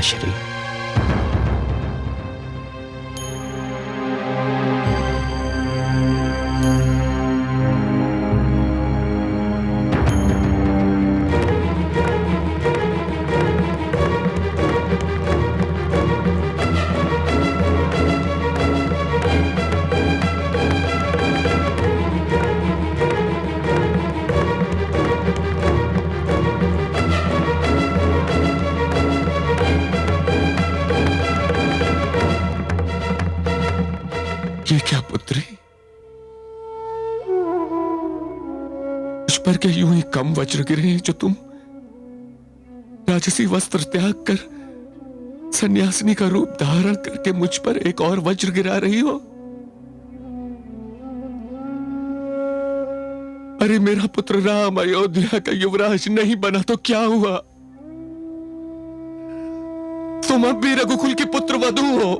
पिताश्री। ये क्या पुत्री, मुझ पर के यूं ही कम वज्र गिरे जो तुम राजसी वस्त्र त्याग कर सन्यासिनी का रूप धारण करके मुझ पर एक और वज्र गिरा रही हो। अरे मेरा पुत्र राम अयोध्या का युवराज नहीं बना तो क्या हुआ? तुम अब भी रघुकुल की पुत्र वधू हो।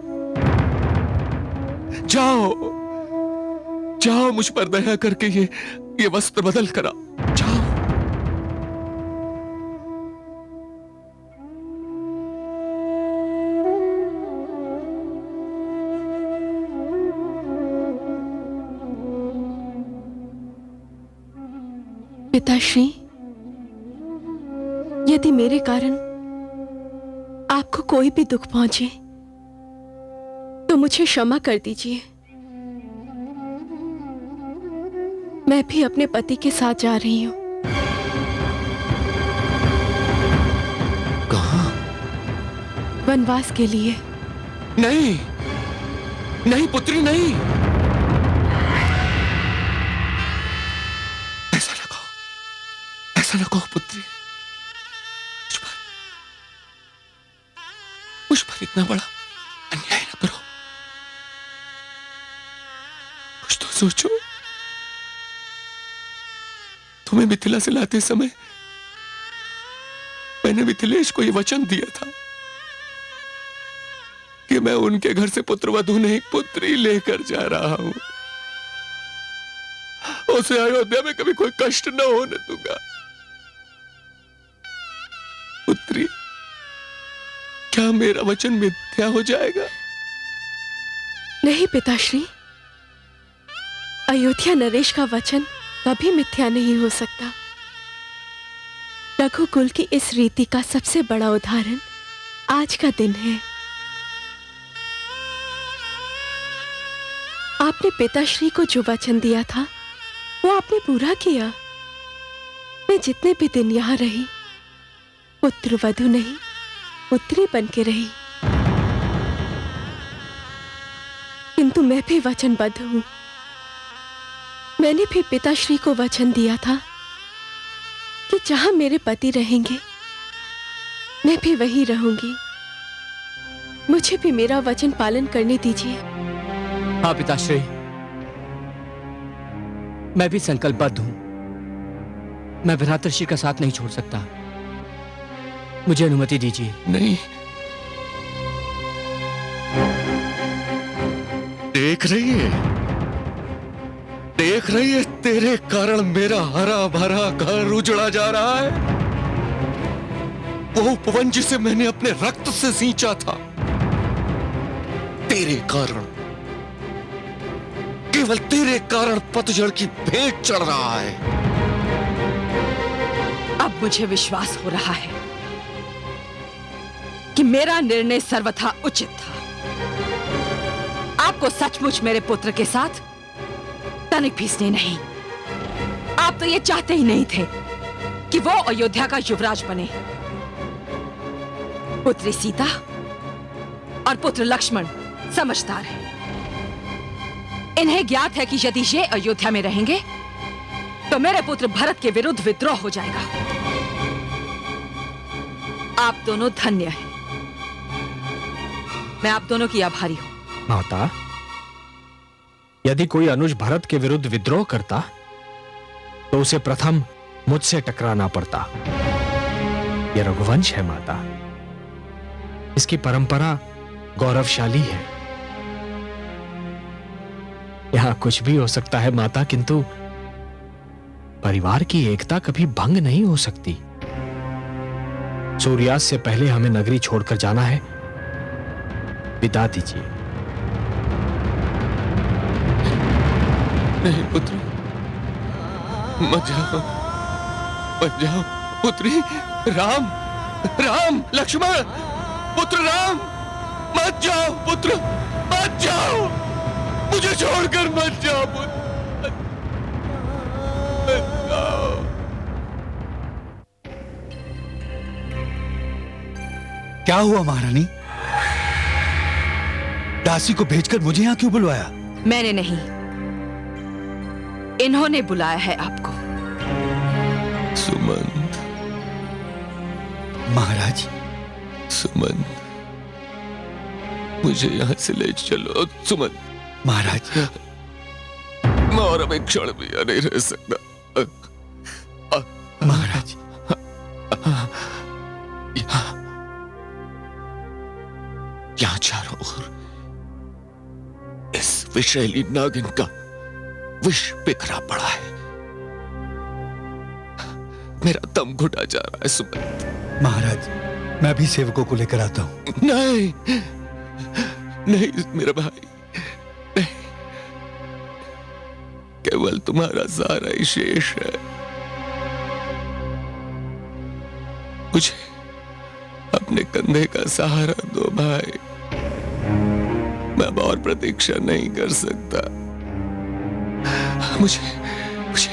जाओ जाओ, मुझ पर दया करके ये वस्त्र बदल कर आओ। जाओ। पिताश्री, यदि मेरे कारण आपको कोई भी दुख पहुंचे तो मुझे क्षमा कर दीजिए। मैं भी अपने पति के साथ जा रही हूं। कहां? वनवास के लिए। नहीं नहीं पुत्री, नहीं। ऐसा न कहो, ऐसा न कहो पुत्री। मुझ पर इतना बड़ा अन्याय न करो। कुछ तो सोचो। तुम्हें मिथिला से लाते समय मैंने मिथिलेश को यह वचन दिया था कि मैं उनके घर से पुत्रवधू नहीं पुत्री लेकर जा रहा हूं। उसे अयोध्या में कभी कोई कष्ट न होने दूंगा। पुत्री, क्या मेरा वचन मिथ्या हो जाएगा? नहीं पिताश्री, अयोध्या नरेश का वचन कभी मिथ्या नहीं हो सकता। रघुकुल की इस रीति का सबसे बड़ा उदाहरण आज का दिन है। आपने पिताश्री को जो वचन दिया था वो आपने पूरा किया। मैं जितने भी दिन यहां रही पुत्र वधू नहीं पुत्री बन के रही, किंतु मैं भी वचनबद्ध हूं। मैंने भी पिताश्री को वचन दिया था कि जहां मेरे पति रहेंगे मैं भी वहीं रहूंगी। मुझे भी मेरा वचन पालन करने दीजिए। हाँ पिताश्री, मैं भी संकल्पबद्ध हूं। मैं भ्रातृषि का साथ नहीं छोड़ सकता। मुझे अनुमति दीजिए। नहीं, देख रही है तेरे कारण मेरा हरा भरा घर उजड़ा जा रहा है। वो उपवन जिसे मैंने अपने रक्त से सींचा था, तेरे कारण, केवल तेरे कारण पतझड़ की भेंट चढ़ रहा है। अब मुझे विश्वास हो रहा है कि मेरा निर्णय सर्वथा उचित था। आपको सचमुच मेरे पुत्र के साथ तनिक भी स्नेह नहीं। आप तो ये चाहते ही नहीं थे कि वो अयोध्या का युवराज बने। पुत्री सीता और पुत्र लक्ष्मण समझदार हैं। इन्हें ज्ञात है कि यदि ये अयोध्या में रहेंगे तो मेरे पुत्र भरत के विरुद्ध विद्रोह हो जाएगा। आप दोनों धन्य हैं। मैं आप दोनों की आभारी हूं। माता, यदि कोई अनुज भरत के विरुद्ध विद्रोह करता तो उसे प्रथम मुझसे टकराना पड़ता। यह रघुवंश है माता, इसकी परंपरा गौरवशाली है। यहां कुछ भी हो सकता है माता, किंतु परिवार की एकता कभी भंग नहीं हो सकती। सूर्यास्त से पहले हमें नगरी छोड़कर जाना है। विदा दीजिए। नहीं पुत्र, मत जाओ, मत जाओ पुत्री। राम, राम, लक्ष्मण, पुत्र राम, मत जाओ पुत्र, मत जाओ, मुझे छोड़कर मत जाओ पुत्र, मत जाओ। क्या हुआ महारानी? दासी को भेजकर मुझे यहां क्यों बुलवाया? मैंने नहीं, इन्होंने बुलाया है आपको। सुमंत, महाराज, सुमंत, मुझे यहां से ले चलो सुमंत। महाराज, मैं और अब एक क्षण भी यहाँ नहीं रह सकता। महाराज, यहाँ चारों ओर इस विषैली नागिन का विष बिखरा पड़ा है। मेरा दम घुटा जा रहा है सुमंत। महाराज, मैं भी सेवकों को लेकर आता हूं। नहीं, नहीं मेरा भाई, नहीं, केवल तुम्हारा सहारा ही शेष है। मुझे अपने कंधे का सहारा दो भाई, मैं अब और प्रतीक्षा नहीं कर सकता। मुझे मुझे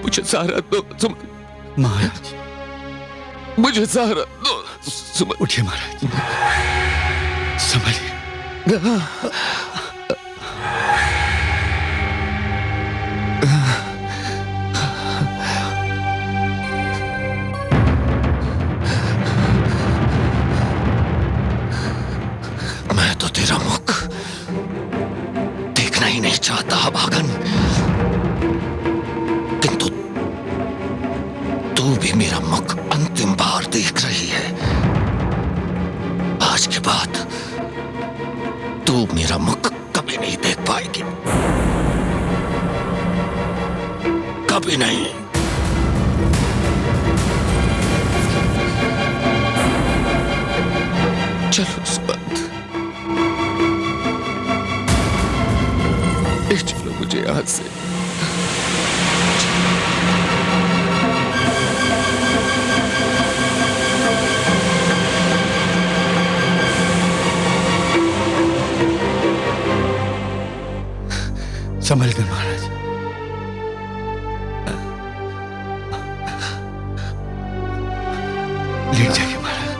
मुझे सहारा दो सुमन। महाराज, मुझे सहारा दो सुमन। उठिए महाराज, संभलिए। मैं तो तेरा मुख देखना ही नहीं चाहता भागन, किंतु तू भी मेरा मुख अंतिम बार देख रही है। आज के बाद तू मेरा मुख कभी नहीं देख पाएगी, कभी नहीं। चलो सुबंत, ले चलो मुझे यहां से। संभल कर महाराज। लेट जाइए महाराज।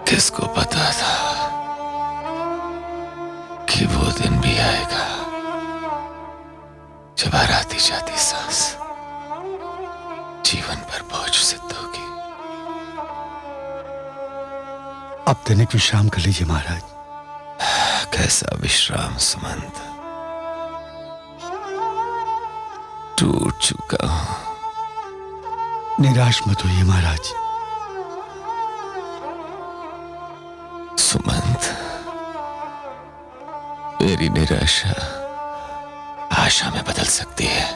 किसको पता था कि वो दिन भी आएगा जब आती जाती सांस जीवन पर बोझ सिद्ध होगी। अब तनिक विश्राम कर लीजिए महाराज। कैसा विश्राम सुमंत, टूट चुका हूं। निराश मत होइए महाराज। सुमंत, मेरी निराशा आशा में बदल सकती है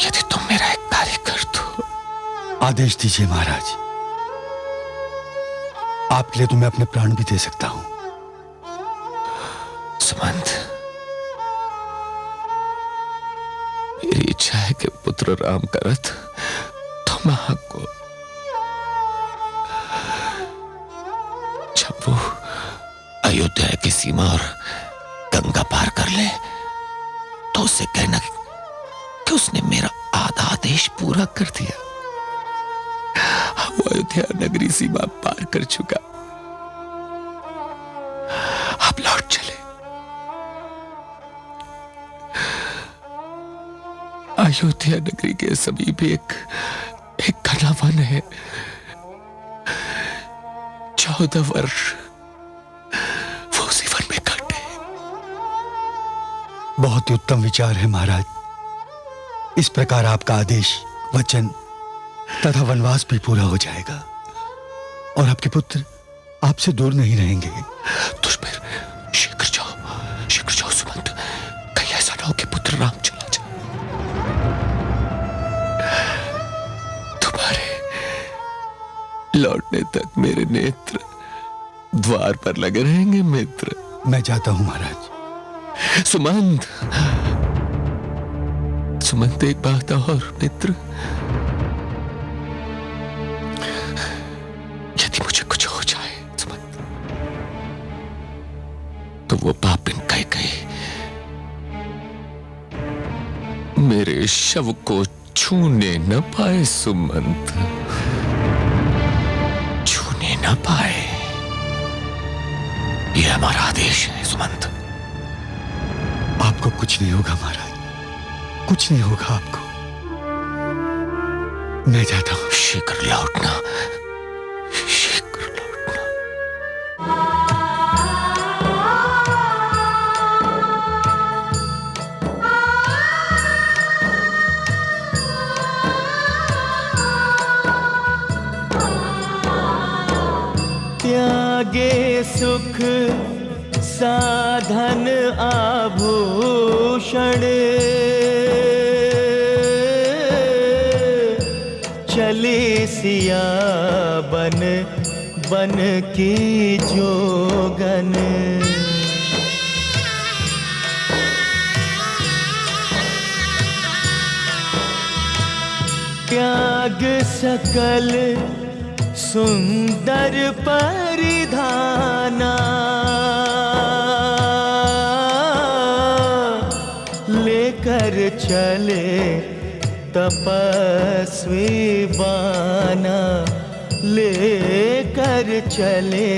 यदि तुम मेरा एक कार्य कर दो। आदेश दीजिए महाराज, आपके लिए तो मैं अपने प्राण भी दे सकता हूं। सुमंत, मेरी इच्छा है कि पुत्र राम का रथ तुम को जब वो अयोध्या की सीमा और गंगा पार कर ले तो उसे कहना कि उसने मेरा आधा आदेश पूरा कर दिया। वो अयोध्या नगरी सीमा पार कर चुका, अब लौट चले। अयोध्या नगरी के समीप एक घना वन है। 14 वर्ष वो उसी वन में काटे। बहुत ही उत्तम विचार है महाराज। इस प्रकार आपका आदेश, वचन तथा वनवास भी पूरा हो जाएगा और आपके पुत्र आपसे दूर नहीं रहेंगे। तुझ पर शीघ्र जाओ सुमंत। कहीं ऐसा ना हो कि पुत्र राम चला जाए। तुम्हारे लौटने तक मेरे नेत्र द्वार पर लगे रहेंगे मित्र। मैं जाता हूं महाराज। सुमंत, एक बात और मित्र। यदि मुझे कुछ हो जाए सुमंत, तो वो पापिन कह मेरे शव को छूने न पाए सुमंत, छूने न पाए। यह हमारा आदेश है सुमंत। आपको कुछ नहीं होगा महाराज, कुछ नहीं होगा आपको। मैं जाता हूं। शीघ्र लौटना, शीघ्र लौटना। त्यागे सुख साधन आभूषण, चले सिया बन बन की जोगन। त्याग सकल सुंदर परिधाना, लेकर चले तपस्वी बाना, लेकर चले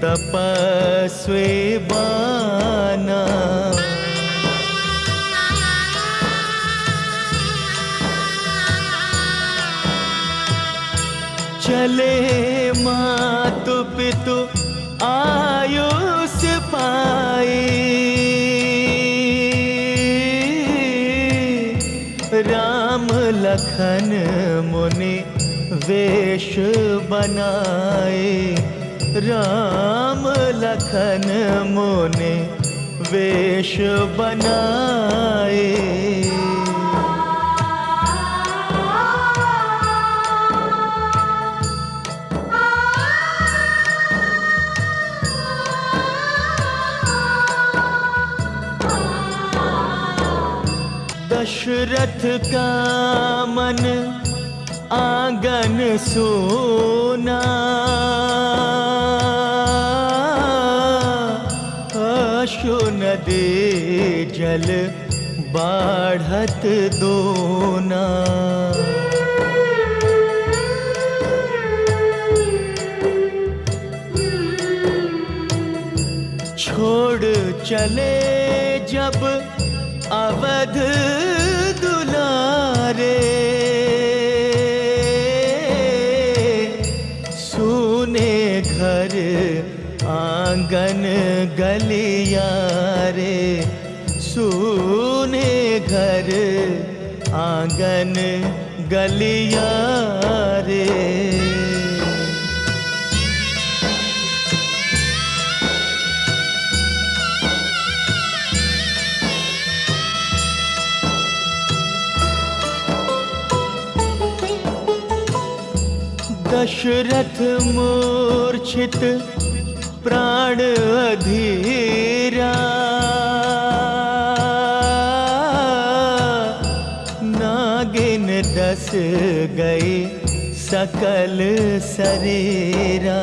तपस्वी बाना। चले मातु पितु आयुष पाई, राम लखन मुनि वेश बनाए, राम लखन मुनि वेश बनाए। दशरथ का मन आंगन सोना, अश्रु नदी जल बाढ़त दोना। छोड़ चले जब अवध दुलारे, सुने घर आंगन गलियारे, सुने घर आंगन गलियारे। दशरथ मूर्छित प्राण अधीरा, नागिन डस गई सकल शरीरा।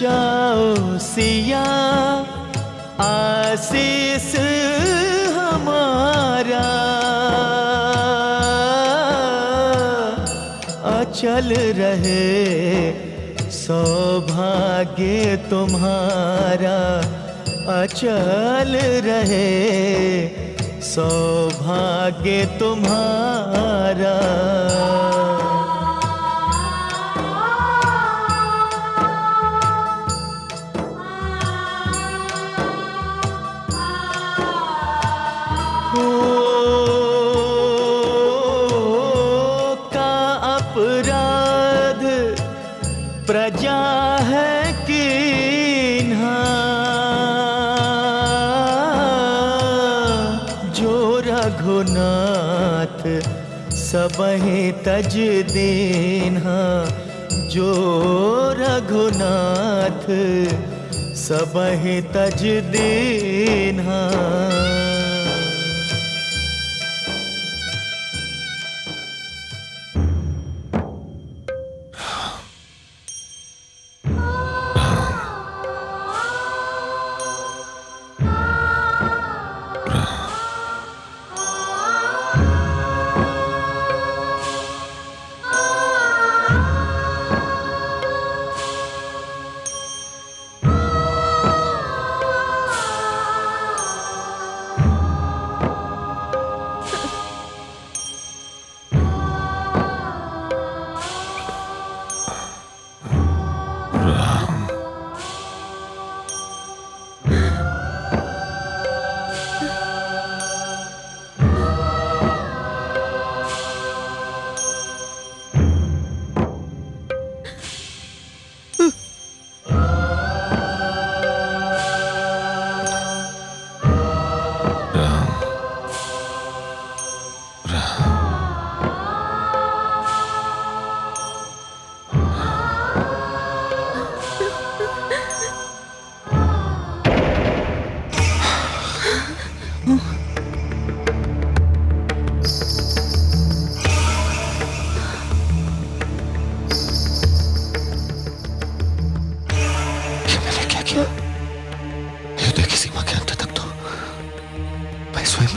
जाओ सिया आशीष हमारा, अचल रहे सौभाग्य तुम्हारा, अचल रहे सौभाग्य तुम्हारा। अपराध प्रजा है कीन्हा, जो रघुनाथ सबहि तज दीन्हा, जो रघुनाथ सबहि तज दीन्हा।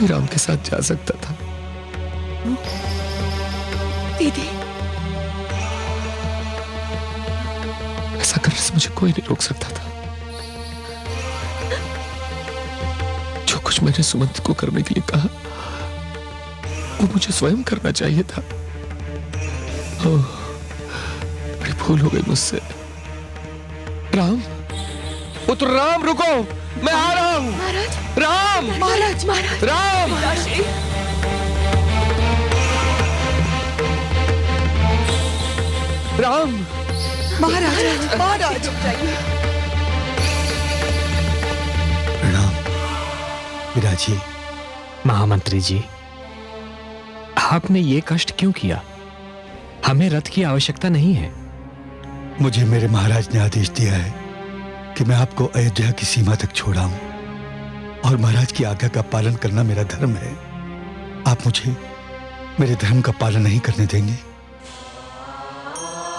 राम के साथ जा सकता था। दीदी, ऐसा करने से मुझे कोई नहीं रोक सकता था। जो कुछ मैंने सुमंत को करने के लिए कहा वो मुझे स्वयं करना चाहिए था। बड़ी भूल हो गई मुझसे। राम, पुत्र राम, रुको, मैं आ रहा हूं। महाराज, राम, महाराज, महाराज, राम, राम, महाराज, महाराज, प्रणाम विराजी। महामंत्री जी, आपने ये कष्ट क्यों किया? हमें रथ की आवश्यकता नहीं है। मुझे मेरे महाराज ने आदेश दिया है कि मैं आपको अयोध्या की सीमा तक छोड़ाऊं, और महाराज की आज्ञा का पालन करना मेरा धर्म है। आप मुझे मेरे धर्म का पालन नहीं करने देंगे?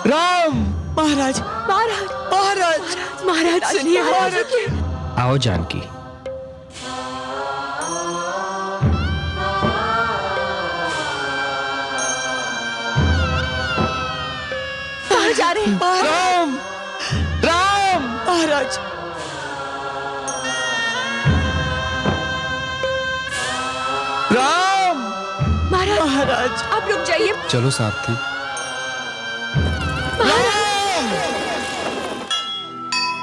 राम, महाराज, महाराज, महाराज, महाराज, सुनिए, महाराज। आओ जानकी। कहाँ जा रहे हैं? राम, राम, महाराज, राम, महाराज, आप रुक जाइए। चलो सारथी।